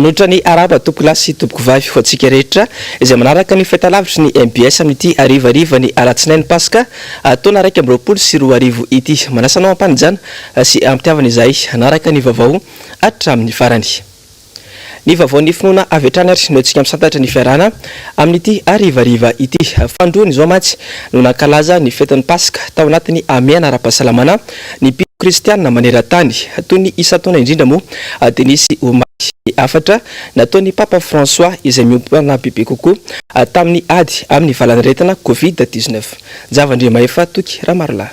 manotra ny araba tompoko lasy sy tompoko vavy ho antsika rehetra izay manaraka ny fahitalavitra ny MBS amin'ity arivariva ny alatsinainy Paska taona 2024 ity manasanao ampanijana sy ampitiavana izay anaraka ny vaovao hatramin'ny farany. Ny vaovao ny finoana avy hatrany ary no antsika misantatra ny fiarana amin'ity arivariva ity. Fandroany zao matsy no nankalaza ny fetin'ny Paska tao anatin'ny amiana ara-pahasalamana ny mpino kristianina maneran-tany toy ny isa taona indrindra moa dia nisy omaly afatra nataon'ny Papa François izay miompana bebe kokoa tamin'ny ady amin'ny valan'aretina Covid-19. Javandriamaefa toky Ramarla.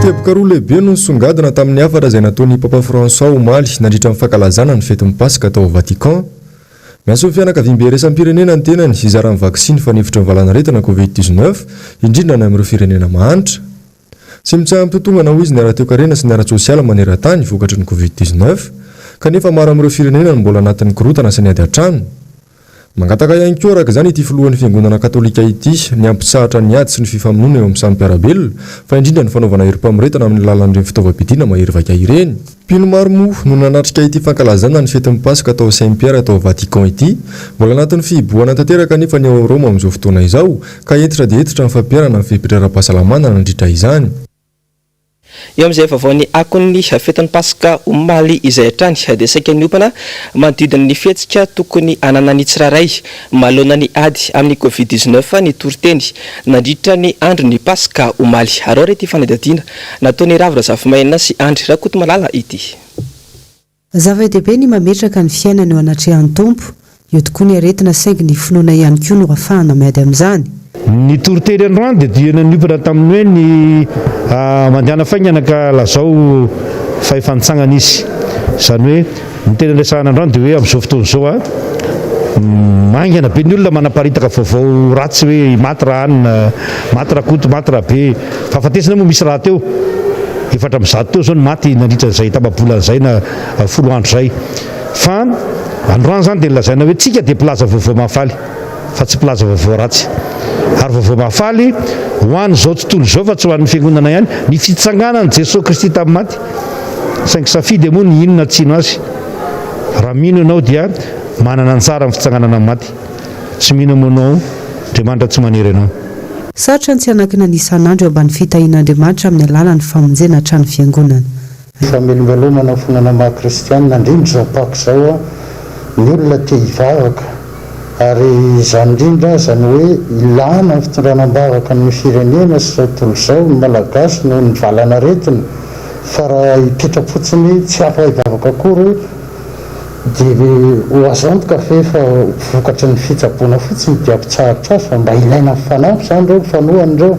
Teboka roa lehibe no nisongadina tamin'ny afatra izay nataon'ny Papa François omaly nandritra amin'ny fankalazana ny fetin'ny Paska tao Vatican. Mianso ny fianakaviam-be resam-pirenena ny tenany izaran'ny vaksiny fanefitra ny valan'aretina Covid-19 indrindra ny amin'ireo firenena mahantra. Tsy mitsaha-mitotongana ho izy ny ara-toekarena sy ny ara-tsosiala maneran-tany vokatry ny Covid-19 kanefa maro amin'ireo firenena no mbola anatin'ny korotana sy ny ady hatrany. Mangataka ihany koa araka izany ity filohan'ny fiangonana katolika ity ny ampisahatra ny ady sy ny fifamonoana eo amin'ny samy mpiarabelona fa indrindra ny fanaovana herim-pamoretana amin'ny alalan'ireny fitaovam-pidiana mahery-vaka ireny. Mpino maro moa no nanatrika ity fankalazana ny fetin'ny Paska tao Saint-Pierre tao Vatican ity mbola anatin'ny fihibohana tanteraka nefa ny ao Roma amin'izao fotoana izao ka entitra dia entitra ny fampiarana amin'ny fepetra ara-pahasalamana nandritra izany. Eo amin'izay vaovao akon'ny fetin'ny Paska omaly izay hatrany dia saika niopana manodidina ny fihetsika tokony anana ny tsiraray mahalona ny ady amin'ny Covid-19 ny toriteny nandritra ny andro ny Paska omaly. Ary ity fanadadiana nataon'ny Ravira Zafimaina sy Andry Rakotomalala ity. Zava-dehibe ny mametraka ny fiainana eo anatrehan'ny tompo eo tokoa ny aretina saingy ny finoana ihany koa no ahafahana miady amin'izany. Ny toriteny androany dia diana niopana tamin'ny hoe ny mandehana faingana ka lazao fahefantsangana izy. Izany hoe ny tena resahana androany dia hoe amin'izao fotoana izao maingana be ny olona manaparitaka vaovao ratsy hoe maty raha hanina, maty raha koto, maty raha be. Fahafatesana moa misy raha teo efatra amin'ny zato teo zao ny maty nandritra izay tapabolana izay na folo andro izay. Fa androany izany dia lazaina hoe tsika dia mpilaza vaovao mahafaly fa tsy mpilaza vaovao ratsy. Ary vaovao mahafaly ho an'izao tontolo izao fa tsy ho an'ny fiangonana ihany ny fitsanganan'i Jesosy Kristy tamin'ny maty. Saingy safidy moa ny inona tsino azy. Raha mino ianao dia manana ny tsara amin'ny fitsanganana amin'ny maty. Tsy mino moanao Andriamanitra tsy manery ianao. Sarotra tsy hanankina ny isan'andro eo ambany fitahian'Andriamanitra amin'ny alalan'ny famonjena hatrany fiangonana. Famelomelomana fonana maha kristianina indrindra izao paka izao ny olona tia hivavaka ary izany indrindra izany hoe ilana ny fitondranam-bavaka ny firenena sy izao tontolo izao ny malagasy noho ny valan'aretina fa raha hipetrapotsiny tsy hafa hivavaka akory dia ho azantoka fa vokatry ny fitsaboana fotsiny dia ampitsahatra azy fa mba ilaina mifanampy izany ireo fanohany ireo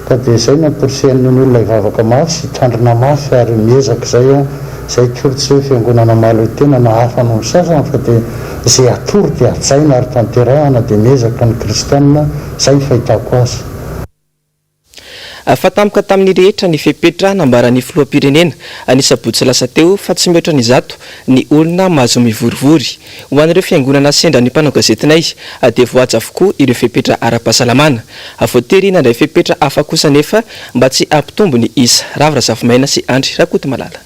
ka dia izay namporisehany ny olona hivavaka mafy sy hitandrina mafy ary miezaka izay izay tory tsy hoe fiangonana mahaloatena na hafa noho ny sasany fa dia izay atory dia atsaina ary tanterahana dia miezaka ny kristianina izay fahitako azy. Fatampoka tamin'ny rehetra ny fepetra nambaran'ny filoham-pirenena anisabotsy lasa teo fa tsy mihoatra ny zato ny olona mahazo mivorivory ho an'ireo fiangonana sendra ny mpanao gazetinay dia voaja avokoa ireo fepetra ara-pahasalamana voatery nandray fepetra hafa kosa nefa mba tsy ampitombo ny isa. Ravira Zafimaina sy Andry Rakotomalala.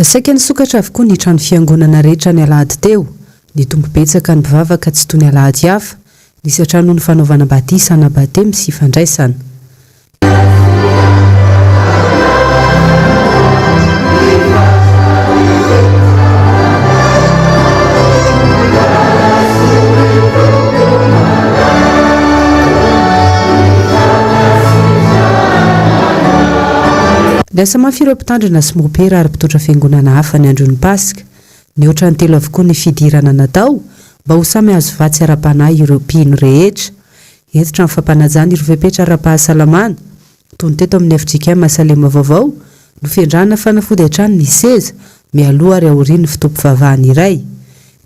Saika nisokatra avokoa ny trano fiangonana rehetra ny alahady teo ny tombo betsaka ny mpivavaka tsy toy ny alahady hafa nisy hatrano ny fanaovana batisa na batemy sy fandraisana. Niasa mafy ireo mpitandrina sy mopera ary mpitondra fiangonana hafa ny andron'ny Paska. Ny ohatran'ny telo avokoa ny fidirana natao mba ho samy azo vatsy ara-panahy ireo mpino rehetra. Entitra amin'ny fampanajana ireo fepetra ara-pahasalamana toy ny teto amin'ny Afrika Mahasalema vaovao no fiandrana fanafody hatrany ny seza mialoha ary aorian'ny fitoam-pivavahana iray.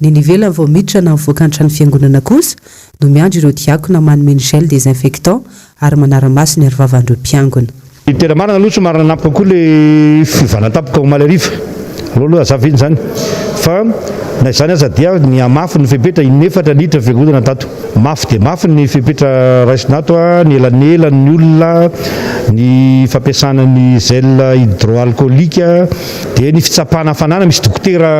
Ny nivelany vao miditra na mivoaka ny trano fiangonana kosa no miandry ireo diakona manome ny gel désinfectant ary manara-maso ny arivavandreo mpiangona. Tena marina aloha tsy marina napoka koa le fivana tapoka ho maly ariva aloha azaviny zany fa na izany aza dia ny amafy ny fepetra inefatra niditra fiangonana tato mafy de mafy ny fepetra raisinato a ny elanelan'ny olona ny fampiasana ny gel hydroalcoolique de ny fitsapahana hafanana misy dokotera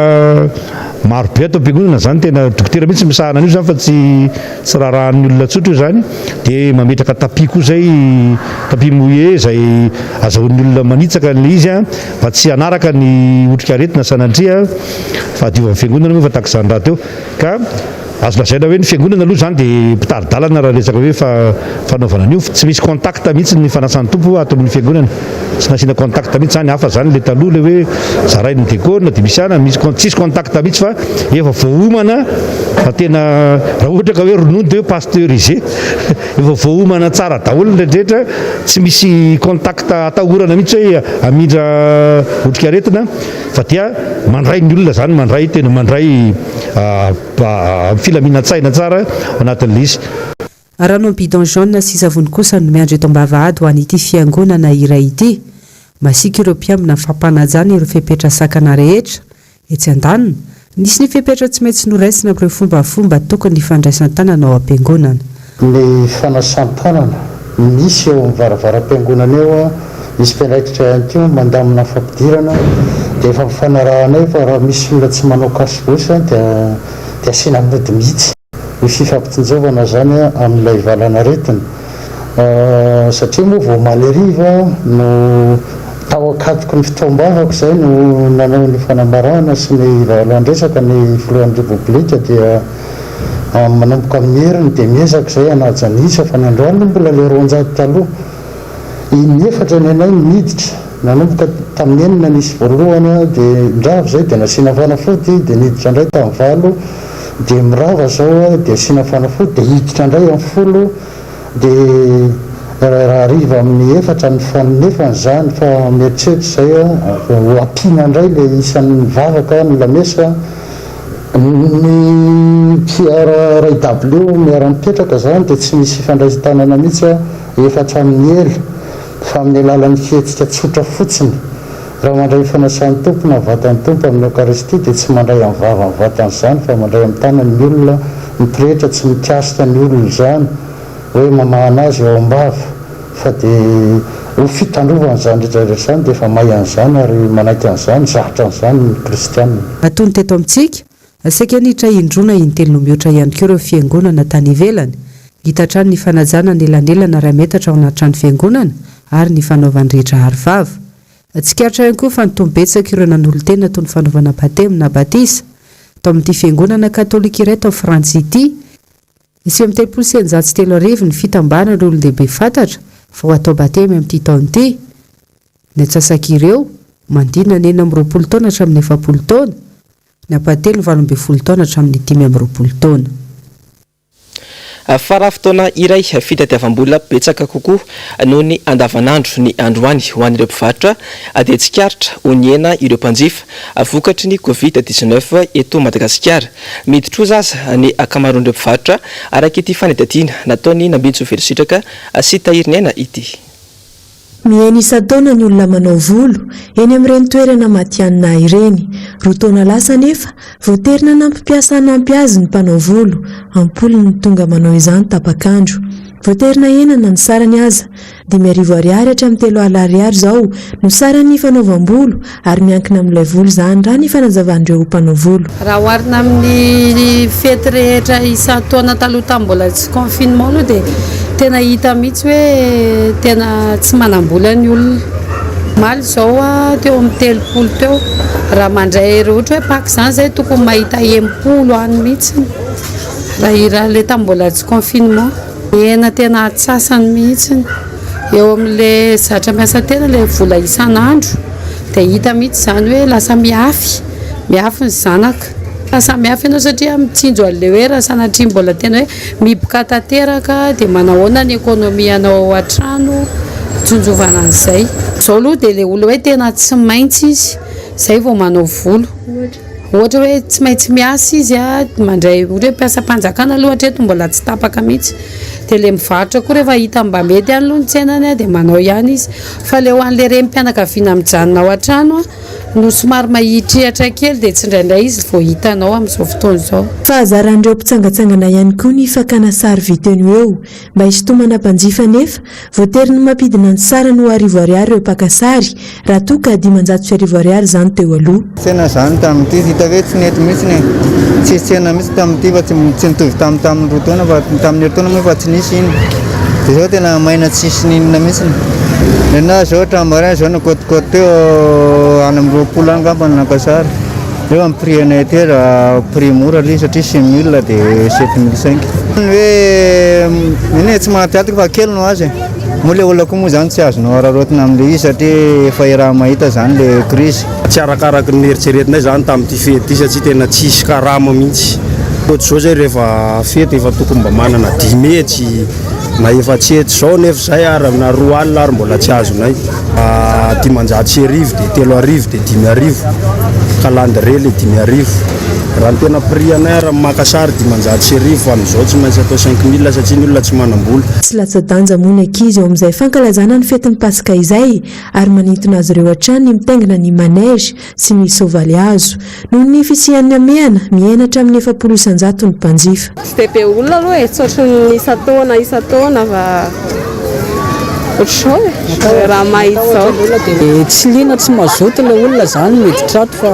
maro be ato am-piangonana zany tena dokotera mihitsy misahana an'io zany fa tsy raharahan'ny olona tsotra io zany de mametraka tapi koa zay tapi mouillé zay azahoan'ny olona manitsaka le izy a fa tsy hanaraka ny otrikaretina sanatria fa adiovan'ny fiangonana moa fa tahaka izany raha teo ka azo lazaina hoe ny fiangonana aloha zany de mpitaridalana raha resaka hoe fanaovana an'io tsy misy contact mihitsy ny fanasan'ny tompo ato amin'ny fiangonana tsy nasiana contact mihitsy zany hafa zany le taloha le hoe zaray ny décorna de misy ana misy tsisy contact mihitsy fa efa voahomana fa tena raha ohatra ka hoe ronono de hoe pasteurisé efa voahomana tsara daholo ndraindretra tsy misy contact atahorana mihitsy hoe amindra otrikaretina fa dia mandray ny olona zany mandray tena mandray filaminantsaina tsara anatin'le izy rano bidon jaune sy zavony kosa no miandro eto ambavahady ho an'ity fiangonana iray ity masika ireo mpiambina fampanajana ireo fepetra sakana rehetra etsy an-danina nisy ny fepetra tsy maintsy noraisina amin'ireo fombafomba tokony fandraisan-tanana ao am-piangonana ny fanasan-tanana misy eo amin'ny varavaram-piangonana eo a misy mpianaikitra ihany koa mandamina fampidirana dia efa mifanarahanay fa raha misy olona tsy manao kasobosa dia asiana mody mihitsy ny fifampitonjovana zany amin'ilay valana retina satria moa vao maleriva no tao akatoko ny fitaombavako zay no nanao ny fanamarana sy ny valandresaka ny filohan'ny repoblika dia manomboka amin'ny heriny dia miezaka zay anajanisa fa ny androany mbola le ronjato taloha inefatra ny anay miditra nanomboka tamin'ny enina nisy voalohany dia ndravo zay dia nasiana fanafody dia niditra indray tamin'ny valo dia mirava zao dia asiana fanafody dia hiditra indray amin'ny folo dia raha riva amin'ny efatra ny fanonefany zany fa mieritreritra zay ho ampiana indray le isan'ny vavaka ny lamesa ny ray w miara-mipetraka zany dia tsy misy fandraisan-tanana mihitsy efatra amin'ny ela fa amin'ny alalan'ny fihetsika tsotra fotsiny raha mandray fanasan'ny tompo na vatan'ny tompo amin'ny eukaristia dia tsy mandray amin'ny vava ny vatan'izany fa mandray amin'ny tanany olona mipirehetra tsy mikasika ny olona zany hoe mamahana azy eo ambava fa dia ho fitandrovana zany rehetrarehetra zany dia efa mahay an'izany ary manaiky an'izany zahatra an'izany ny kristianina atony teto amintsika saika nitra indrona intelo no mihoatra ihany koa ireo fiangonana tany ivelany hitatrany ny fanajana ny elanelana raha metatra ao anaty trano fiangonana ary ny fanaovany rehetra harivava tsikaritra ihany koa fa nitombetsaka ireo nanolo-tena toy ny fanaovana batemy na batisa tao amin'ity fiangonana katolika iray tao Frantsy ity isy amin'ny telopolo sy eninjato sy telo arivo ny fitambana ny olon-dehibe fantatra fa ho atao batemy amin'ity taona ity ny atsasaka ireo mandina ny 40 taona hatramin'ny 70 taona ny apatelo 80 taona hatramin'ny 5 taona fa raha fotoana iray fitadiavam-bola betsaka kokoa noho ny andavanandro ny androany ho an'ireo mpivarotra dia tsikaritra ho ny hena ireo mpanjifa vokatry ny covid-19 eto Madagasikara miditra zaza ny akamaroan'ireo mpivarotra araka ity fanadihadiana nataony Nambitso Velositraka sy Tahiriny Aina ity miaina isa-taona ny olona manao volo eny amin'ireny toerana matianina ireny roa taona lasa nefa voaterina nampipiasa nampy azy ny mpanao volo ampoly ny tonga manao izany tapakandro voaterina enana ny sarany aza 5,000 ariary hatramin'ny 3,000 ariary zao no sarany fanaovam-bolo ary miankina amin'ilay volo zany raha ny fanazavan'ireo mpanao volo raha oharina amin'ny fety rehetra isa-taona taloha tamin'ny mbola tsy confinement aloha dia tena hita mihitsy hoe tena tsy manam-bola ny olona maly zao teo amin'ny 30 teo raha mandray rehetra ohatra hoe paky zany zay tokony mahita 80 any mihitsy raha le tamin'ny mbola tsy confinement hena tena atsasany mihitsy eo amin'le zatra miasa tena le vola isan'andro dia hita mihitsy zany hoe lasa miafy ny zanaka lasa miafy ianao satria mitsinjo an'le hoe raha sanatria mbola tena hoe miboka tanteraka dia manahoana ny ekônomia anao an-trano tsonjovana an'izay zao aloha dia le olona hoe tena tsy maintsy izy zay vao manao volo ohatra hoe tsy maintsy miasa izy mandray ohatra hoe mpiasa-panjakana aloha hatreto mbola tsy tapaka mihitsy dia le mivarotra koa rehefa hita mba mety any aloha ny tsenany dia manao ihany izy fa le ho an'le reny mpianakaviana mijanona ao an-trano no somary mahitrehatra kely dia tsy indraindray izy vao hitanao amin'izao fotoana izao. Fahazaran'ireo mpitsangatsangana ihany koa ny fakana sary viteny eo mba hisintomana mpanjifa nefa voatery ny mampidina ny sara no R1000 ireo mpaka sary raha toa ka 500 zany teo aloha. Tsena zany tamin'ity hita hoe tsy nety mihitsy ny tsy tsena mihitsy tamin'ity fa tsy nitovy tamin'ny roa taona fa tamin'ny herintaona moa fa tsy nisy iny dia zao tena maina tsisy ninona mihitsy na zao trambarain zao nakotikoti teo any amin'ny 20 any ngambany nakasary eo amin'ny prix anay ty raha prix mora li satria 5000 dia 7500 hoe ine tsy mahatiatika fa kely no azy moa le olona koa moa zany tsy azonao ararotina amin'le izy satria efa raha mahita zany le crise tsy arakaraky ny eritreretinay zany tamin'ity fety satria tena tsisy karama mihitsy ohatr'izao zay rehefa fety efa tokony mba manana 10 metsy na efatsety zao nefa zay ary na 2 alina ary mbola tsy azonay 500 arivo dia 3 arivo dia 10 arivo calendrier le 10 arivo raha ny tena prix anay raha makasary 500 arivo amin'izao tsy maintsy atao 5000 satria ny olona tsy manam-bola. Tsy latsa-danja moa ny ankizy eo amin'izay fankalazana ny fetin'ny paska izay ary manintona azy ireo hatrany ny mitaingina ny manège sy ny soavaly hazo noho ny fisian'ny amehana mienatra amin'ny 700 isanjato ny mpanjifa. Tsy dia be olona aloha e, tsotra ny isa-taona fa ohatr'izao e raha mahita zao tsy liana tsy mazoto ilay olona zany miditra ato fa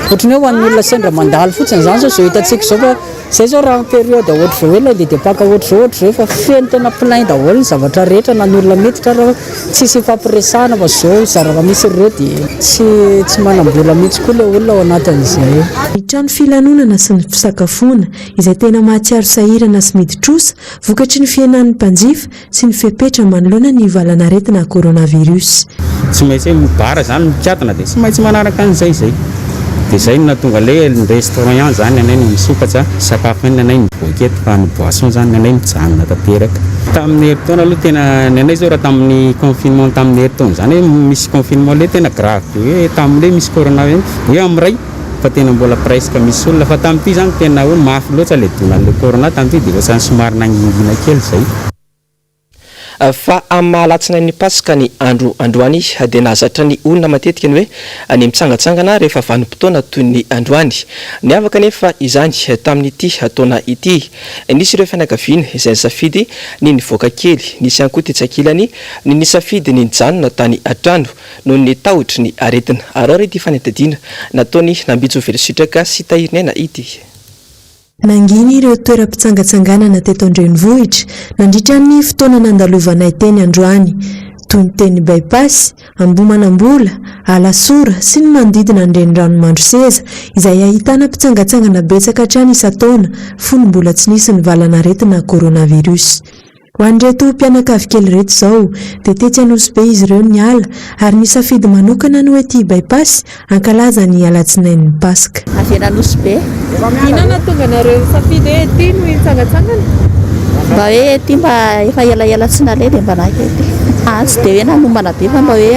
ohatrany hoe ho an'ny olona sendra mandalo fotsiny zany zao zao hitantsika zao fa zay zao raha période ohatr'izao hoe ilay didepaka ohatr'izao fa feno tena plein daholo ny zavatra rehetra na ny olona miditra raha tsisy fampiresahana fa zao zarava misy ireo dia tsy manam-bola mihitsy koa ilay olona ao anatin'izay. Ny trano filanonana sy ny fisakafoana izay tena mahatsiaro sahirana sy miditrosa vokatry ny fiainan'ny mpanjifa sy ny fepetra manoloana ny valanaretina coronavirus. Tsy maintsy mibara zany mikatana dia tsy maintsy manaraka an'izay zay. Dia zay no natonga ilay restaurant zany anay ny misokatra sakafo iny anay mivoaka eto fa ny boisson zany anay mijanona tanteraka. Tamin'ny herintaona aloha tena ny anay zao raha tamin'ny confinement tamin'ny herintaona zany hoe misy confinement le tena grave hoe tamin'ilay misy coronavirus hoe amiray fa tena mbola presque misy olona fa tamin'ity zany tena hoe mafy loatra le donan'le corona tamin'ity dia ohatrany somary nangingina kely zay. Fa amin'ny mahalatsinain'ny paska ny androany dia nahazatra ny olona matetika ny hoe ny mitsangatsangana rehefa vanim-potoana toy ny androany ny avaka nefa izany tamin'ity taona ity nisy ireo fianakaviana izay nisafidy ny nivoaka kely nisy ihany koa tetsakilany ny nisafidy ny nijanona tany atrano noho ny tahotra ny aretina ary ity fanetadiana nataony nambitso velositraka sy tahirinena ity. Nanginy ireo toeram-pitsangatsanganana teto Andrenivohitra nandritra ny fotoana nandalovanay teny androany toy ny teny Bypass, Ambohimanambola, Alasora sy ny manodidina ny renirano seza izay ahitana mpitsangatsangana betsaka hatrany isa-taona fony mbola tsy nisy ny valanaretina coronavirus. Ho an'ireto mpianakavy kely reto izao dia tetsy Anosy be izy ireo ny ala ary nisafidy manokana ny hoe ity Bypass ankalaza ny alatsinain'ny paska. Avy Anosy be. Inona tonga nareo nisafidy hoe ity no hitsangatsangana? Mba hoe ity mba efa ela tsy nalay dia mba nakety. Tsy dia hoe nanomana be fa mba hoe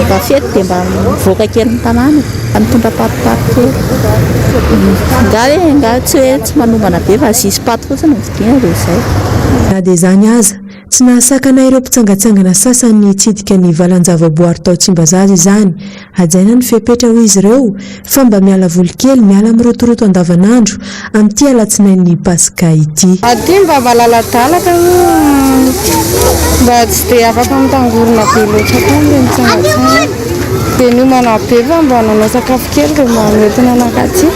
mba fety dia mba mivoaka kely ny tanàna fa mitondra patipaty kely. Nga tsy hoe tsy manomana be fa sisy paty fotsiny vidiana dia izay. Na dia izany aza tsy nahasakana ireo mpitsangatsangana sasany hitsidika ny valan-javaboary tao Tsimbazaza izany hajaina ny fepetra ho izy ireo fa mba miala voly kely miala mirotoroto andavanandro amin'ity alatsinain'ny paska ity. Aty mba malaladalaka mba tsy dia afaka mitangorona be loatra koa ilay mitsangatsangana dia nomana be fa mba nanao sakafo kely dia mametina anakaty.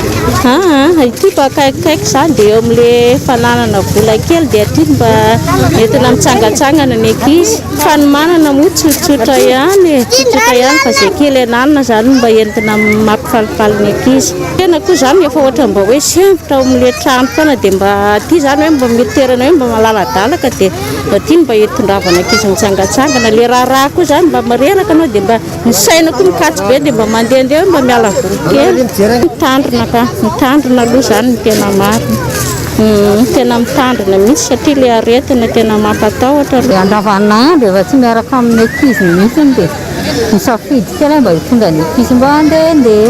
Ity mba kaikaiky zany dia eo amin'ilay fananana vola kely dia aty mba entina mitsangatsangana ny ankizy fa ny manana moa tsotsotra ihany fa zay kely ananana zany mba entina mampifalifaly ny ankizy. Tena koa zany efa ohatra mba hoe sempotra amin'ilay trano foana dia mba aty zany hoe mba miterana hoe mba malaladalaka dia aty mba hitondravana ankizy mitsangatsangana le raha koa zany mba mareraka anao dia mba ny saina koa mikatsy be dia mba mandehandeha mba miala voly kely mitandrina aloha zany ny tena marina. Tena mitandrina mihitsy satria le aretina tena mampatahotra. Andavanandro efa tsy miaraka amin'ny ankizy mihitsy dia nisafidy kely mba hitonga ny ankizy mba handehandeha.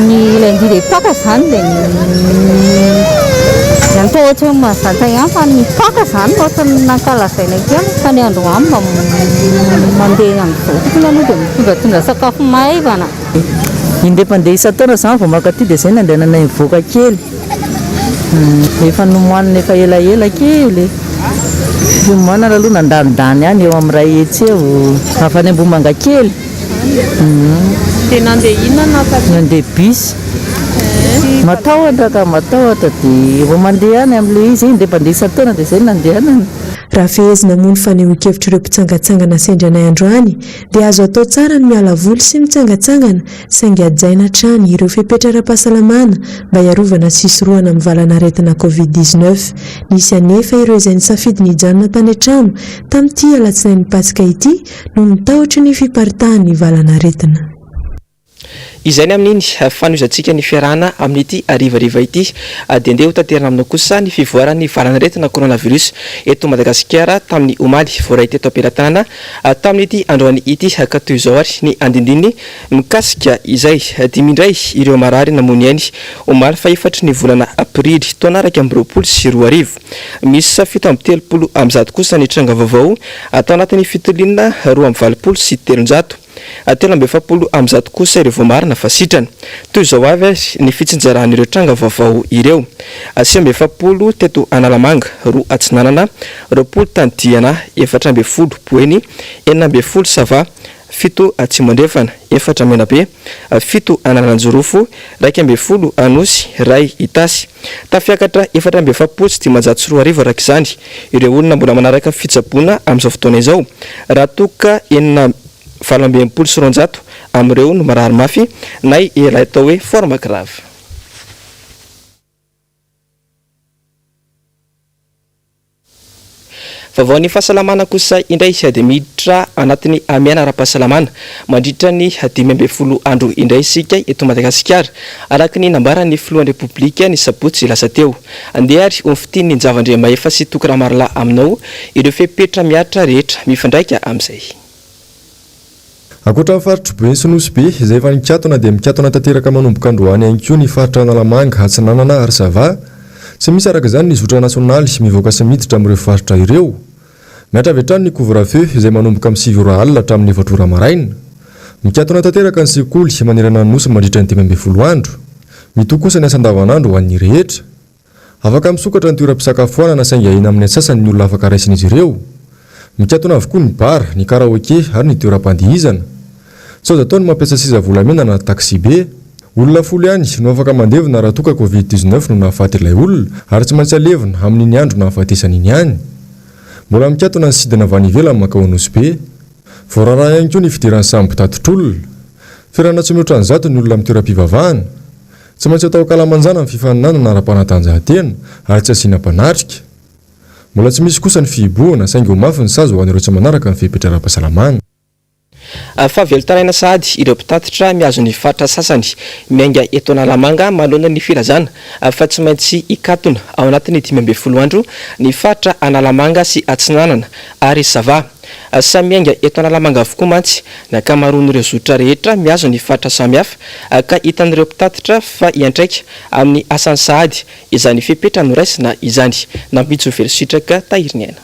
Ny lundi dia paka zany dia atao ohatra hoe mazatra ihany fa ny paka zany ohatra nankalazaina kely fa ny andro any mba mandeha amin'izao fotsiny aloha dia mitondratonga sakafo maivana. independent isa-taona zany vao makaty dia zay nandehanana mivoaka kely efa nomoanina efa elaela kely nomoanana aloha nandanindany ihany eo amin'ny ray hetsy eo afany ambomanga kely dia nandeha inona nandeha bus matahotra ka matahotra dia vao mandeha any amin'ilay izy independent isa-taona dia zay nandehanana raha fehezina moa ny fanehoan-kevitra ireo mpitsangatsangana sendranay androany dia azo atao tsara ny miala voly sy mitsangatsangana saingy ajaina hatrany ireo fepetra ara-pahasalamana mba hiarovana sisoroana amin'ny valanaretina covid-19 nisy anefa ireo izay nisafidy nijanona tany an-trano tamin'ity alatsinainy paska ity no nitahotra ny fiparitahan'ny valanaretina. Izay ny amin'iny fanoizantsika ny fiarahana amin'ity arivariva ity dia andeha ho tanterana aminao kosa ny fivoaran'ny valanaretina coronavirus eto Madagasikara tamin'ny omaly voaray teto am-pelatanana tamin'ity androany ity ka toy izao ary ny andindininy mikasika izay dimindray ireo marary namony ainy omaly fa efatry ny volana aprily taona raika amby roapolo sy roa arivo misy fito amby telopolo amby zato kosa ny tranga vaovao atao anatin'ny fitolinana roa amby valopolo sy telonjato telo amby efapolo amby zato kosa ireo voamarina fa sitrana toy izao avy ny fitsinjaran'ireo tranga vaovao ireo sivy amby efapolo teto Analamanga roa Atsinanana roapolo Tanidiana efatra amby folo Boeny enina amby folo Sava fito Tsimondrefana efatra Menabe fito Analanjorofo raika amby folo Anosy ray Itasy tafiakatra efatra amby efapolo sy dimanjato sy roa arivo araka izany ireo olona mbola manaraka fitsaboana amin'izao fotoana izao raha toka enina valo amby enimpolo sy roanjato amin'ireo no marary mafy nay ilay atao hoe forme grave. Vaovao ny fahasalamana kosa indray dia miditra anatin'ny amiana ara-pahasalamana mandritra ny 15 andro indray isika eto Madagasikara araka ny nambaran'ny filohan'ny repoblika ny sabotsy lasa teo andeha ary onfitiny ny javandriamahefa sy tokaramarila aminao ireo fepetra miatra rehetra mifandraika amin'izay. Akoatra faritra Boeny sy Nosy be izay efa nikatona dia mikatona tanteraka manomboka androany ihany koa ny faritra Analamanga Atsinanana ary Sava tsy misy araka izany ny zotra nasionaly mivoaka sy miditra amin'ireo faritra ireo miatra avy hatrany ny couvre-feu izay manomboka amin'ny 7 ora alina hatramin'ny 4 ora maraina mikatona tanteraka ny sekoly manerana ny nosy mandritra ny 15 andro mitoa kosa ny asa andavanandro ho an'ny rehetra afaka misokatra ny toeram-pisakafoanana saingy ahina amin'ny atsasany ny olona afaka raisin'izy ireo mikatona avokoa ny bara ny karaoke ary ny toeram-pandihizana tsy azo atao ny mampiasa siza volamena na taxi be olona folo ihany no afaka mandevina raha toka covid-19 no nahafaty ilay olona ary tsy maintsy alevina amin'iny andro nahafatesany iny ihany mbola mikatona ny sidina avy any ivelany makao Nosy be voararaha ihany koa ny fidiran'ny samby tatotr'olona firana tsy mihoatra ny zato ny olona amin'ny toeram-pivavahana tsy maintsy atao kalamanjana amin'ny fifaninana ara-panatanjahantena ary tsy asiana mpanatrika mbola tsy misy kosa ny fihiboana saingy ho mafy ny sazy ho an'ireo tsy manaraka ny fepetra ara-pahasalamana. Fahavelon-tanaina sahady ireo mpitatitra miazo ny faritra sasany miainga eto Analamanga manoloana ny filazana fa tsy maintsy ikatona ao anatin'ny 15 andro ny faritra Analamanga sy Atsinanana ary Sava samy miainga eto Analamanga avokoa mantsy ny akamaroan'ireo zotra rehetra miazo ny faritra samihafa ka hitan'ireo mpitatitra fa iantraika amin'ny asany sahady izany fepetra noraisina izany nampitso velositraka tahiriny aina.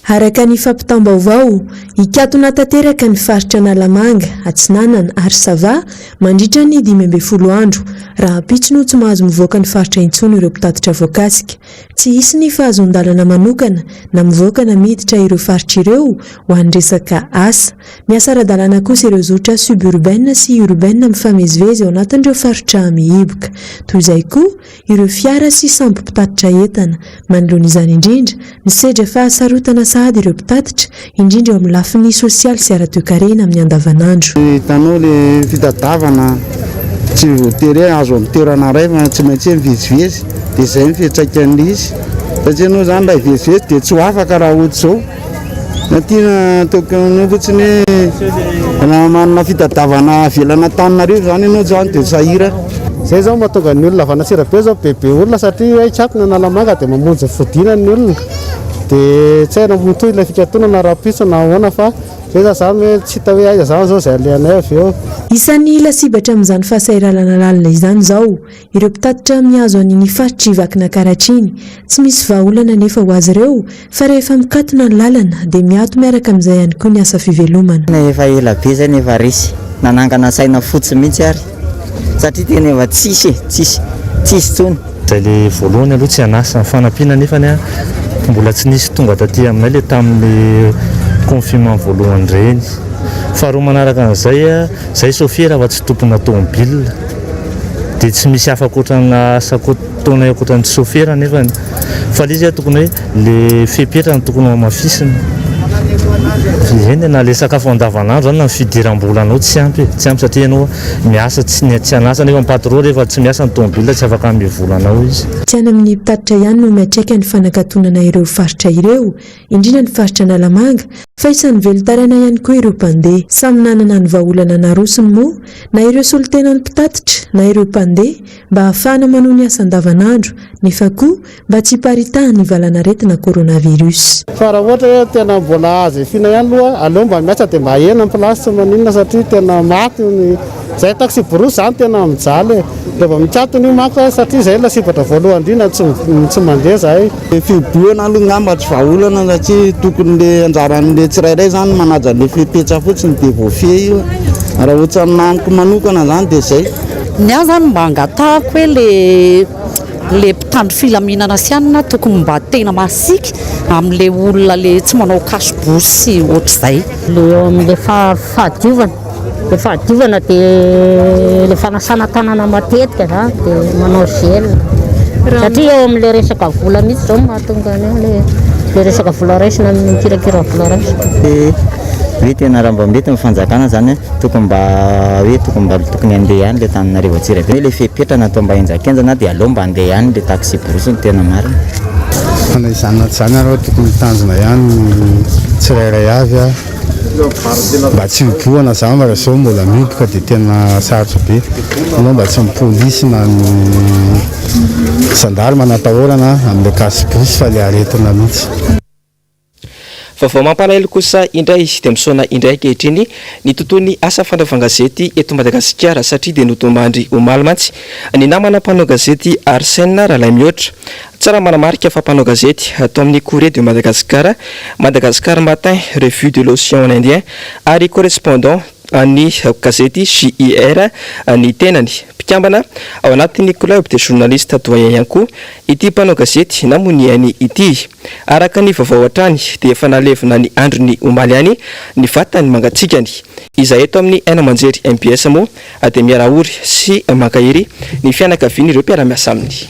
Araka ny fampitam-baovao ikatona tanteraka ny faritra Analamanga Atsinanana ary Sava mandritra ny 15 andro raha pitsino tsy mahazo mivoaka ny faritra intsony ireo mpitatitra voakasika tsy hisy ny fahazon-dalana manokana na mivoaka na miditra ireo faritra ireo ho an'ny resaka asa miasa ara-dalana kosa ireo zotra suburbaine sy urbaine mifamezivezy ao anatin'ireo faritra mihiboka toy izay koa ireo fiara sy sambo mpitatitra entana manoloana izany indrindra ny sedra fahasarotana sahady ireo mpitatitra indrindra eo amin'ny lafiny sosialy sy ara-toe-karena amin'ny andavanandro. Hitanao le fitadiavana tsy voatery azo amin'ny toerana iray fa tsy maintsy mivezivezy dia izay ny fiantraikan'izy satria anao izany raha hivezivezy dia tsy ho afaka raha ohatra izao na tiana tokony fotsiny raha manana fitadiavana velana Antananarivo izany ianao izany dia sahira. Zay zao mahatonga ny olona avy Antsirabe zao bebe olona satria ikatona Analamanga dia mamonjy fodina ny olona dia tsy haina mitohy ilay fikatonana raha-pitso na ahoana fa eza zany hoe tsy hita hoe aiza zany zao zay alehanay avy eo. Isan'ny lasibatra amin'izany fahasahiranana lalina izany izao ireo mpitatitra mihazo an'iny faritra ivakina Karatriny. Tsy misy vahaolana nefa ho azy ireo fa rehefa mikatona ny lalana dia miato miaraka amin'izay ihany koa ny asa fivelomana. Efa ela be zay nefa resy nanangana saina fotsy mihitsy ary satria tena efa tsisy tsony. Zay le voalohany aloha tsy anasa ny fanampiana nefa mbola tsy nisy tonga taty aminay le tamin'ny confinement voalohany reny. Faharoa manaraka an'izay zay chauffeur fa tsy tompona tomobile dia tsy misy afaka ohatrana asa taonay akoatran'ny chauffeur nefa fa izy tokony hoe le fepetra no tokony hamafisina. Eny na le sakafo andavanandro na fidiram-bola anao tsy ampy satria ianao miasa tsy anasa nefa patron rehefa tsy miasa ny tomobile tsy afaka mivolanao izy. Tsy any amin'ny mpitatitra ihany no miatraika ny fanakatonana ireo faritra ireo, indrindra ny faritra Analamanga, fa isan'ny velotariana ihany koa ireo mpandeha. Samy nanana ny vahaolana narosony moa na ireo solitenan'ny mpitatitra na ireo mpandeha mba ahafahana manao ny asa andavanandro nefa koa mba tsy hiparitahan'ny valanaretina coronavirus. Fa raha ohatra hoe tena mbola azo efina ihany aloha aleo mba miasa dia mba hena ny plasy tsy maninona satria tena maty zay taxi borosy zany tena mijaly dia mba mikatona io manko satria zay lasibatra voalohany indrindra tsy mandeha zahay. Fiboana aloha ngamba tsy vahaolana satria tokony le anjaran'le tsirairay zany manaja le fepetra fotsiny dia voafehy io raha ohatra naniko manokana zany dia zay. Ny ahy zany mba angatahako hoe le mpitandro filaminana sy anina tokony mba tena masika amin'le olona le tsy manao kasibosy ohatr'izay. Le eo amin'le fahadiovana dia le fanasana tanana matetika zany dia manao gel satria eo amin'le resaka vola mihitsy zao mahatonga le resaka vola raisina amin'ny kirakira vola raisina. Hoe tena raha mba mety ny fanjakana zany tokony andeha ihany le Antananarivo Atsiraibe. Hoe le fepetra natao mba enjakenjana dia aleo mba andeha ihany le taxi borosy ny tena marina. Fanaizana zany arao tokony tanjona ihany tsirairay avy mba tsy miboana zany raha zao mbola miboka dia tena sarotra be. Anao mba tsy mipolisy na ny sandary manatahorana amin'le kasibosy fa le aretina mihitsy. Vaovao mampalahelo kosa indray dia misaona indray ankehitriny ny tontolon'ny asa fandraofana gazety eto Madagasikara satria dia notomandry omaly mantsy ny namana mpanao gazety Arsène Ralay Mihoatra. Tsara manamarika fa mpanao gazety atao amin'ny Courrier de Madagascar, Madagascar Matin, Revue de l'Océan Indien ary correspondant ny gazety JIR ny tenany mpikambana ao anatin'ny club de journaliste doyen ihany koa ity mpanao gazety namoniany ity. Araka ny vaovao hatrany dia efa nalevina ny androny omaly ihany ny vatany mangatsikany. Izay eto amin'ny aina manjery MBS moa dia miarahory sy mankahery ny fianakaviany ireo mpiara-miasa aminy.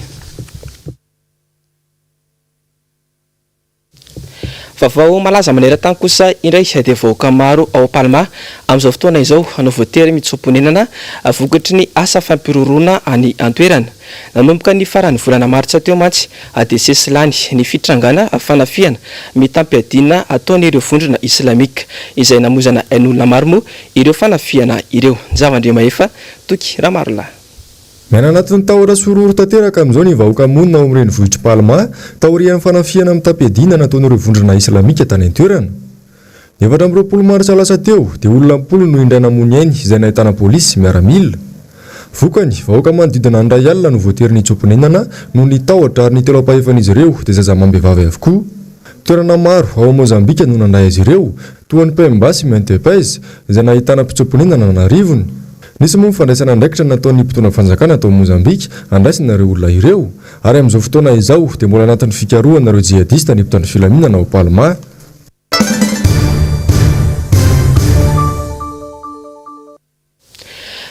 Vaovao malaza maneran-tany kosa indray dia vahoaka maro ao Palma amin'izao fotoana izao hanao voatery mitsoponenana vokatry ny asa fampiroroana any an-toerana. Nanomboka ny farany volana martsa teo mantsy dia sesilany ny fitrangana fanafiana mitampiadina ataon'ireo vondrona islamika izay namozana ain'olona maro moa ireo fanafiana ireo. Zavandrema efa toky raha maro lahy. Miana anatin'ny tahora sororo tanteraka amin'izao ny vahoaka monina ao amin'ireny vohitra Palma taorian'ny fanafiana amin'ny tampedina nataon'ireo vondrona islamika tany an-toerana. 24 martsa lasa teo dia olona 10 no indray namony ainy izay nahitana polisy miaramila. Vokany vahoaka manodidina ny ray alina no voatery ny tsoponenana no ny tahotra ary ny telo ampahefan'izy ireo dia zazamambehivavy avokoa. Toerana maro ao Mozambika no nandray azy ireo toa ny Pembasy Mentepes izay nahitana mpitsoponenana na rivony. Nisy moa fandraisana andraikitra nataon'ny mpitondra fanjakana atao Mozambika andraisinareo olona ireo ary amin'izao fotoana izao dia mbola anatin'ny fikarohanareo jihadista ny mpitandro filaminana ao Palma.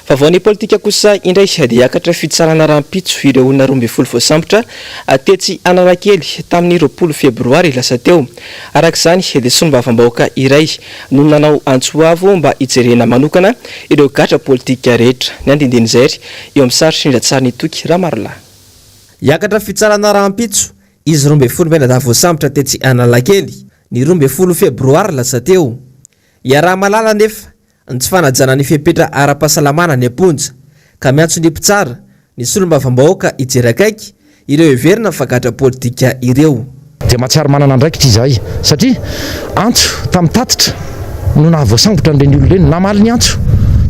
Vaovao politika kosa indray dia hiakatra fitsarana rahampitso ireo olona 12 voasambotra tetsy Analakely tamin'ny 20 febroary lasa teo. Araka izany dia sombavambahoaka iray no nanao antsoavo mba hijerena manokana ireo gatra politika rehetra. Ny andindiny izay eo amin'ny sary sindrantsara ny toky raha maro lahy. Hiakatra fitsarana rahampitso izy 12 voasambotra tetsy Analakely ny 20 febroary lasa teo. Iaraha malala nefa tsy fanajana ny fepetra ara-pahasalamana ny amponja ka miantso ny mpitsara ny solombavambahoaka hijery akaiky ireo heverina fagatra politika ireo. Dia mahatsiaro manana andraikitra izahay satria antso tamin'ny tatitra no nahavoasambotra nireny olona reny namaly ny antso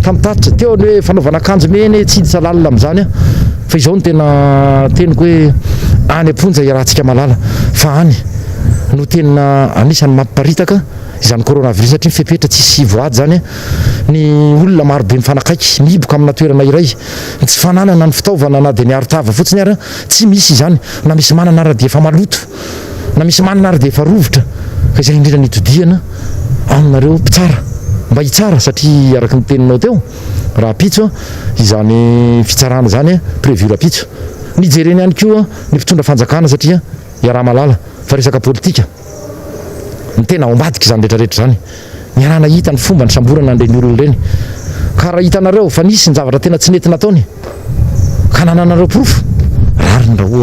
tamin'nytatitra teo ny hoe fanaovana akanjo meny tsy hiditra lalina amin'izany fa izao no tena teniko hoe any amponja iarahantsika malala fa any no tena anisany mampiparitaka izany coronavirus satria mifepetra tsisy voady zany ny olona marobe mifanakaiky miboka amina toerana iray tsy fananana ny fitaovana na dia ny aritava fotsiny ary tsy misy izany na misy manana ary dia efa maloto na misy manana ary dia efa rovotra ka izay indrindra nitodiana aminareo mpitsara mba hitsara satria araky ny teninao teo raha pitso izany fitsarana zany prévu raha pitso nijereny ihany koa ny mpitondra fanjakana satria iaraha malala fa resaka politika ny tena ao ambadika izany rehetrarehetra zany miarana hita ny fomba ny samborana andreny olona reny ka raha hitanareo fa nisy ny zavatra tena tsy nentina ataony ka nananareo profo rariny raha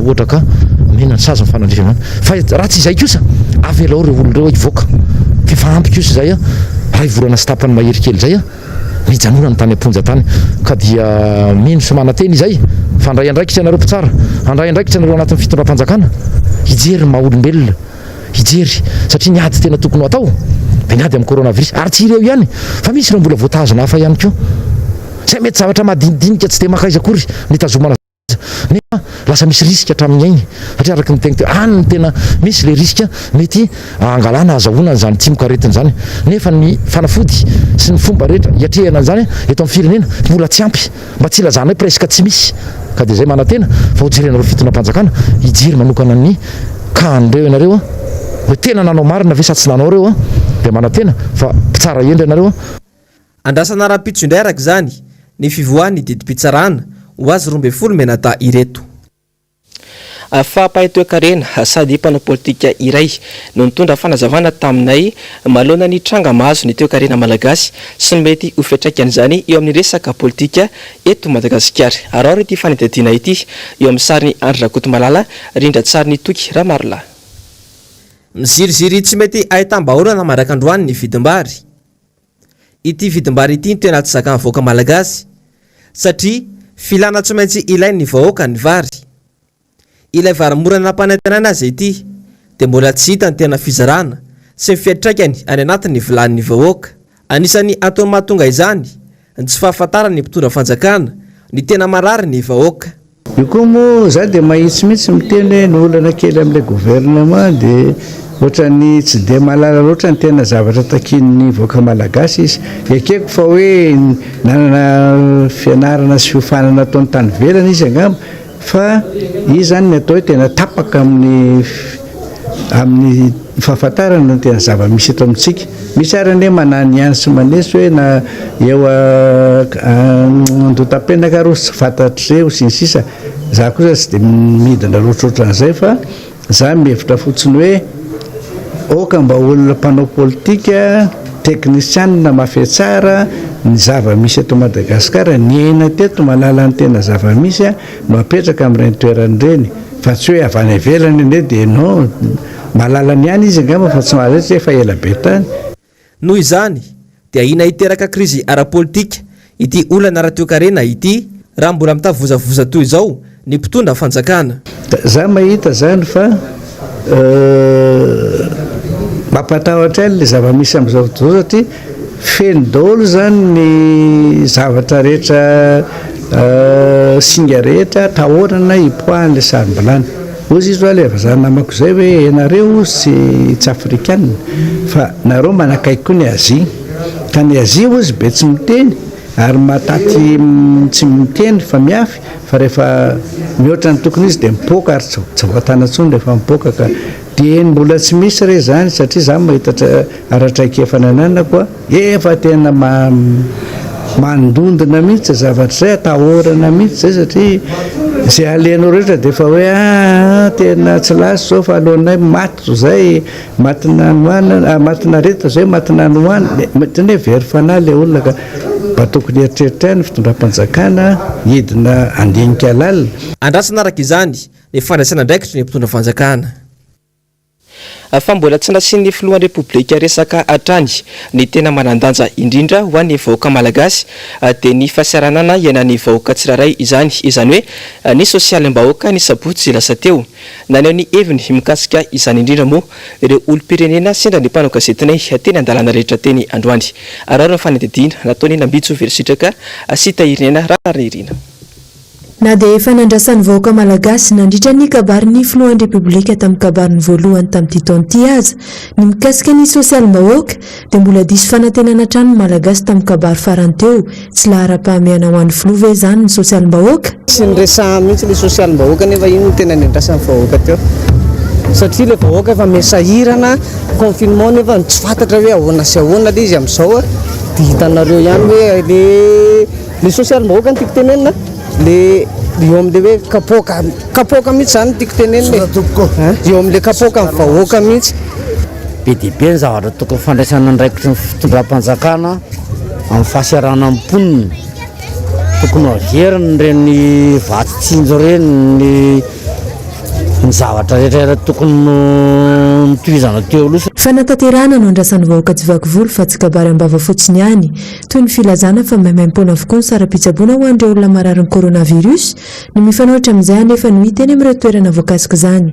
ohatra ka mena ny sazy mifanandrivana fa raha tsy izay kosa avelao reo olona reo hivoaka fifampy kosa zay raha ivorana sy tapany mahery kely zay mijanona ny tany amponja tany ka dia mino somanateny izay fa andray andraikitra anareo mpitsara andray andraikitra anareo anatin'ny fitondram-panjakana hijery maha-olombelona hijery satria niady tena tokony atao dia niady amin'ny coronavirus ary tsy ireo ihany fa misy ireo mbola voatazona hafa ihany koa zay mety zavatra madinidinika tsy dia makaiza akory nitazomana nefa lasa misy riska hatramin'ny ainy satria araky miteny teo any ny tena misy le riska mety angalana azahoana zany timokaretiny zany nefa ny fanafody sy ny fomba rehetra hiatrehana an'izany eto amin'ny firenena mbola tsy ampy mba tsy ilazana hoe presque tsy misy ka dia zay manantena fa hojerenareo fitondram-panjakana hijery manokana ny kanreo ianareo hoe tena nanao marina ve sa tsy nanao reo dia manantena fa mpitsara endry ianareo andrasana raha-pitso indray araka izany ny fivoahan'ny didim-pitsarana ho azy 12 menata ireto fampahitoekarena sady mpanao politika iray no nitondra fanazavana taminay malona ny tranga mahazo ny toekarena malagasy sy ny mety ho fiatraikany izany eo amin'ny resaka politika eto Madagasikara arao ity fanitadiana ity eo amin'ny sariny Andry Rakoto Malala rindra tsary ny toky raha marila miziriziry tsy mety ahitam-bahorana maraka androany ny vidim-bary ity vidim-bary ity ny tena tsy zakany voaka malagasy satria filana tsy maintsy ilain'ny vahoaka ny vary ilay varymorana nampanentanana azy ity dia mbola tsy hita ny tena fizarana sy ny fiatraikany any anatin'ny vilanin'ny vahoaka anisany ataony mahatonga izany ny tsy fahafantarany mpitondra fanjakana ny tena marary ny vahoaka io koa moa za dia mahitsy mihitsy miteny ny olana kely amin'ilay gouvernement dia ohatrany tsy dia malala loatra ny tena zavatra takin'ny vahoaka malagasy izy ekeko fa hoe nanana fianarana sy fiofanana ataony tany velana izy angamba fa izy zany ny atao hoe tena tapaka amin'ny fahafantarana no tena zava-misy eto amintsika misy ary ane manany ihany sy manesy hoe na eo andotam-penaka ro sy fantatr'ireo sy ny sisa za kosa tsy dia midina loatroatran'izay fa za mihevitra fotsiny hoe oka mba olona mpanao politika teknisianina mafia tsara ny zava-misy eto Madagasikara ny aina teto malala ny tena zava-misy no apetraka amin'ireny toerany ireny fa tsy hoe avy any ivelany ane dia no malala ny ihany izy angamba fa tsy malatsy efa ela be tany noho izany dia ina hiteraka krizy ara-politika ity olana ara-toekarena ity raha mbola mitavozavoza toy izao ny mpitondra fanjakana za mahita zany fa mampatahotra any le zava-misy amin'izao fotoana satria feno daholo zany ny zavatra rehetra singa rehetra tahorana hipoahan'le sarim-bilany ozy izy hoe le avazany namako izay hoe ianareo sy afrikanina fa nareo manakaiky koa ny Azia ka ny Azia ozy be tsy miteny ary mataty tsy miteny fa miafy fa rehefa mihoatra ny tokony izy dia mipoaka ary tsy voatana ntsony rehefa mipoaka ka dia mbola tsy misy re zany satria za mahita aratraikefananana koa efa tena mandondona mihitsy zavatra zay atahorana mihitsy zay satria zay alenao rehetra dia efa hoe tena tsy lasy zao fa alohanay maty zay matina noana matina reta zay matina noana mety hoe very fanahy le olona ka mba tokony eritreritra ny fitondram-panjakana hidina andinika lalina andrasana araka izany ny fandraisana ndraikitry ny mpitondra fanjakana fa mbola tsy nasian'ny filohan'ny repoblika resaka atrany ny tena manandanja indrindra ho an'ny vahoaka malagasy dia ny fasiaranana ianan'ny vahoaka tsiraray izany hoe ny sosialim-bahoaka ny sabotsy lasa teo naneo ny heviny mikasika izany indrindra moa ireo olom-pirenena sendra ny mpanao gazetinay teny andalana rehetra teny androany araro ny fanadidina nataony nambitso verisitraka sy tahirinena raharina na dia efa nandrasan'ny vahoaka malagasy nandritra ny kabariny filohan'ny repoblika tamin'ny kabariny voalohany tamin'ity taon'ity aza ny mikasika ny sosialim-bahoaka dia mbola diso fanantenana trano malagasy tamin'ny kabary farany teo tsy lahara-pahamehana ho an'ny filoha ve izany ny sosialim-bahoaka sy nyresaha mihitsy ny sosialim-bahoaka nefa iny no tena nandrasan'ny vahoaka teo satria le vahoaka efa mesahirana confinement nefa tsy fantatra hoe ahoana sy ahoana le izy amin'izao dia hitanareo ihany hoe le sosialim-bahoaka ny tiako tenenina le eo amin'le hoe kapoaka mihitsy zany tiako tenenina eo amin'le kapoaka ny vahoaka mihitsy be dia be ny zavatra tokony fandraisana ndraikitry ny fitondram-panjakana amin'ny fahasiarana amin'ny mponina tokony averiny reny vatitsinjo reny ny zavatra rehetrarehetra tokony mitohizana teo aloha fanatanterahana no andrasan'ny vahoaka tsy vakivolo fa tsy kabary ambava fotsiny ihany toy ny filazana fa maimaim-pona avokoa ny sara-pitsaboana ho an'ireo olona marary ny coronavirus no mifanohitra amin'izay anefa no hita eny amin'ireo toerana voakasika izany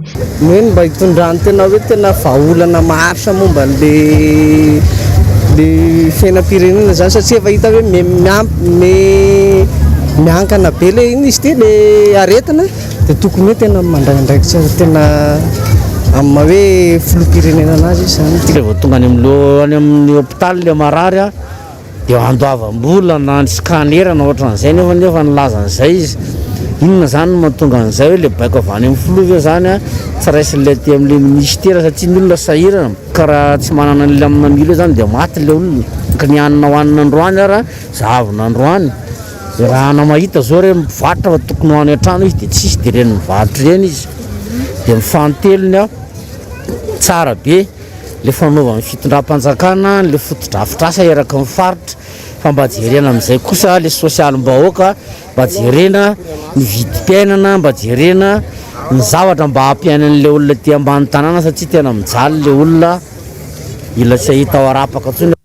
hoe mba hitondrany tena hoe tena vahaolana maharitra momba le fiainam-pirenena zany satria efa hita hoe miankana be le iny izy ty le aretina dia tokony hoe tena mandraindraikitra tena amin'ny hoe filoham-pirenena anazy izy zany rehefa tonga any amin'ny hôpitaly le marary dia andoavam-bola na ny scanner na ohatran'izay nefa nilaza an'izay izy inona zany mahatonga an'izay hoe le baiko avy any amin'ny filoha ve zany tsy raisin'ilay ty amin'le ministera satria ny olona sahirana karaha tsy manana an'le amina milo zany dia maty le olona ka ny anina hoanina androany ara zahavina androany raha namahita zao re mivarotra fa tokony ho any an-trano izy dia tsisy dia reny mivarotra reny izy dia mifantelony tsara be le fanaovany fitondram-panjakana le fotodrafitrasa eraka mifarotra fa mba jerena amin'izay kosa le sosialim-bahoaka mba jerena ny vidim-piainana mba jerena ny zavatra mba hampiainan'le olona ty ambany tanàna satria tena mijaly le olona ila tsy ahita ao arapaka ntsony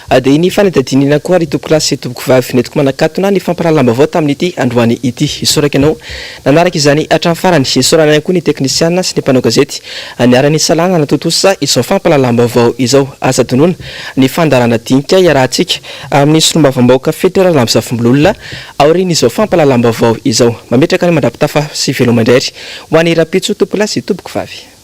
dia ny fanadadinina koa ry tompoko lasy tompoko vavy netiko manakatona ny famparahalamba-bao tamin'ity androany ity isoraka ianao nanaraka izany hatramin'ny farany isorana ihany koa ny teknisiana sy ny mpanao gazety niara-ny salana natotosa izao famparahalamba-vao izao asa donona ny fandarana dinika iarahantsika amin'ny solombavam-bahoaka federal amin'ny zafimbololona aoriana izao famparahalamba-vao izao mametraka ny mandrapitafa sy velomandrairy ho an'ny rapitso tompoko lasy tompoko vavy